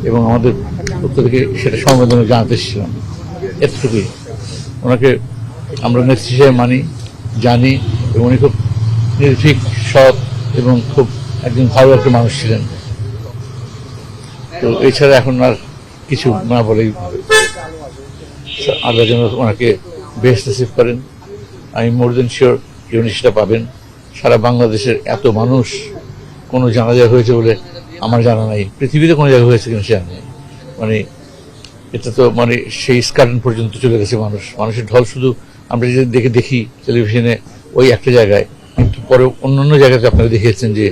এবং আমাদের পক্ষ থেকে সেটা সমবেদনা জানাতে এসেছিলাম। এতটুকুই। ওনাকে আমরা নেত্রী হিসেবে মানি, জানি, এবং উনি খুব নির্ভীক, সৎ এবং খুব একজন ভালো একটা মানুষ ছিলেন। তো এছাড়া এখন আর কিছু না বলেই ভাবে। আল্লাহ যেন ওনাকে বেহেশতে নসিব করেন। আমি মোর দেন শিওর যে উনি সেটা পাবেন। সারা বাংলাদেশের এত মানুষ কোনো জানাজা হয়েছে বলে আমার জানা নাই, পৃথিবীতে কোনো জায়গায় হয়েছে কিনা সে জানা নেই। মানে এটা তো মানে সেই স্কার্টন পর্যন্ত চলে গেছে মানুষের ঢল। শুধু আমরা যে দেখি টেলিভিশনে ওই একটা জায়গায়, কিন্তু পরে অন্যান্য জায়গাতে আপনারা দেখিয়েছেন যে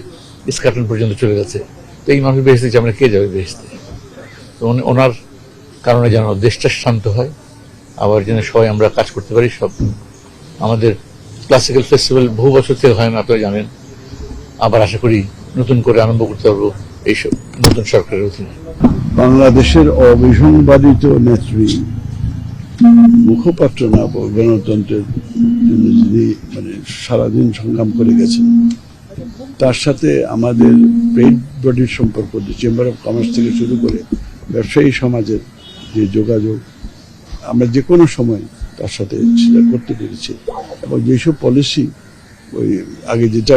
স্কার্টন পর্যন্ত চলে গেছে। তো এই মানুষ বেহেশতে দিচ্ছে, আমরা কে যাবে বেহেশতে? তো ওনার কারণে যেন দেশটা শান্ত হয়, আবার যেন সবাই আমরা কাজ করতে পারি। সব আমাদের ক্লাসিক্যাল ফেস্টিভ্যাল বহু বছর থেকে হয় না, আপনারা জানেন। আবার আশা করি নতুন করে আরম্ভ করতে পারবো এইসব নতুন সরকারের অধীনে। বাংলাদেশের অবিসংবাদিত নেত্রী, মুখপাত্র না গণতন্ত্রের জন্য যিনি মানে সারাদিন সংগ্রাম করে গেছেন, তার সাথে আমাদের ট্রেড বডির সম্পর্ক, চেম্বার অফ কমার্স থেকে শুরু করে ব্যবসায়ী সমাজের যে যোগাযোগ, আমরা যে কোনো সময় তার সাথে সেটা করতে পেরেছি। এবং যেসব পলিসি ওই আগে যেটা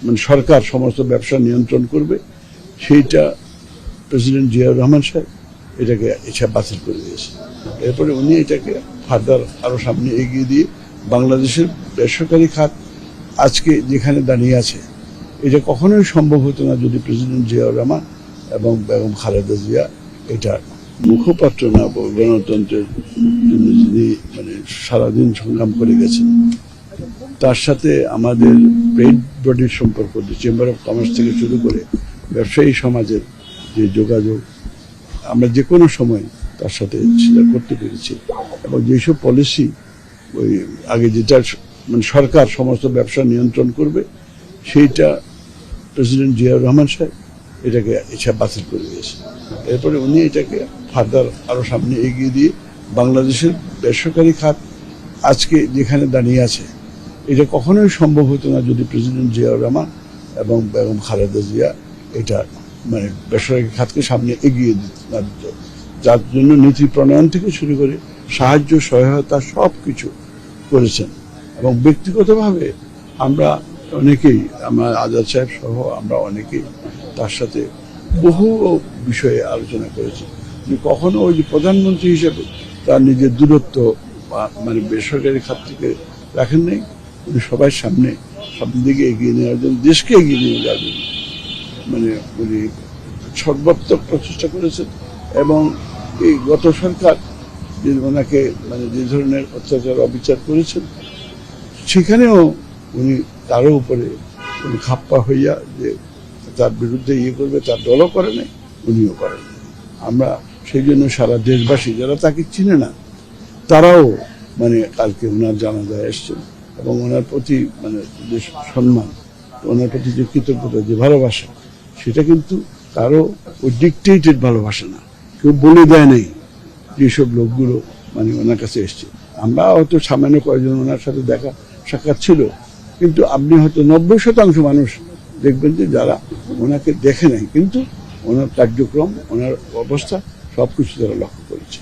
মানে সরকার সমস্ত ব্যবসা নিয়ন্ত্রণ করবে, সেইটা প্রেসিডেন্ট জিয়াউর রহমান সাহেব এটাকে ইচ্ছা বাতিল করে দিয়েছে। এরপরে উনি এটাকে ফার্দার আরো সামনে এগিয়ে দিয়ে বাংলাদেশের বেসরকারি খাত আজকে যেখানে দাঁড়িয়ে আছে, এটা কখনোই সম্ভব হতো না যদি প্রেসিডেন্ট জিয়াউর রহমান এবং বেগম খালেদা জিয়া এটা মুখপাত্র না গণতন্ত্রের জন্য যিনি মানে সারাদিন সংগ্রাম করে গেছেন, তার সাথে আমাদের ট্রেড বডির সম্পর্ক, চেম্বার অফ কমার্স থেকে শুরু করে ব্যবসায়ী সমাজের যে যোগাযোগ, আমরা যে কোনো সময় তার সাথে সেটা করতে পেরেছি। এবং যেসব পলিসি ওই আগে যেটা মানে সরকার সমস্ত ব্যবসা নিয়ন্ত্রণ করবে, সেইটা প্রেসিডেন্ট জিয়াউর রহমান সাহেব এটাকে ইচ্ছা বাতিল করে দিয়েছে। এরপরে উনি এটাকে ফার্দার আরো সামনে এগিয়ে দিয়ে বাংলাদেশের বেসরকারি খাত আজকে যেখানে দাঁড়িয়ে আছে, এটা কখনোই সম্ভব হতো না যদি প্রেসিডেন্ট জিয়াউর রহমান এবং বেগম খালেদা জিয়া এটা মানে বেসরকারি খাতকে সামনে এগিয়ে দিতে না দিত, যার জন্য নীতি প্রণয়ন থেকে শুরু করে সাহায্য সহায়তা সব কিছু করেছেন। এবং ব্যক্তিগতভাবে আমরা অনেকেই, আমার আজাদ সাহেব সহ আমরা অনেকেই তার সাথে বহু বিষয়ে আলোচনা করেছি। কখনো ওই যে প্রধানমন্ত্রী হিসেবে তার নিজের দূরত্ব মানে বেসরকারি খাত থেকে রাখেন নাই, উনি সবার সামনে দিকে এগিয়ে নেওয়ার জন্য, দেশকে এগিয়ে নিয়ে যাওয়ার জন্য মানে উনি সর্বাত্মক প্রচেষ্টা করেছেন। এবং এই গত সরকার যে ওনাকে মানে যে ধরনের অত্যাচার অবিচার করেছেন, সেখানেও উনি তারও উপরে উনি খাপ্পা হইয়া যে তার বিরুদ্ধে ইয়ে করবে, তার দলও করে নাই, উনিও করেন। আমরা সেই জন্য সারা দেশবাসী যারা তাকে চিনে না, তারাও মানে কালকে ওনার জানাজায় এসছেন। এবং ওনার প্রতি মানে যে সম্মান, ওনার প্রতি যে কৃতজ্ঞতা, যে ভালোবাসা, সেটা কিন্তু কারো ওই ডিকটেটেড ভালোবাসা না, কেউ বলে দেয় নাই যেসব লোকগুলো মানে ওনার কাছে এসছে। আমরা হয়তো সামান্য কয়েকজন ওনার সাথে দেখা সাক্ষাৎ ছিল, কিন্তু আপনি হয়তো 90% মানুষ দেখবেন যে যারা ওনাকে দেখে নাই, কিন্তু ওনার কার্যক্রম, ওনার অবস্থা সবকিছু তারা লক্ষ্য করেছে।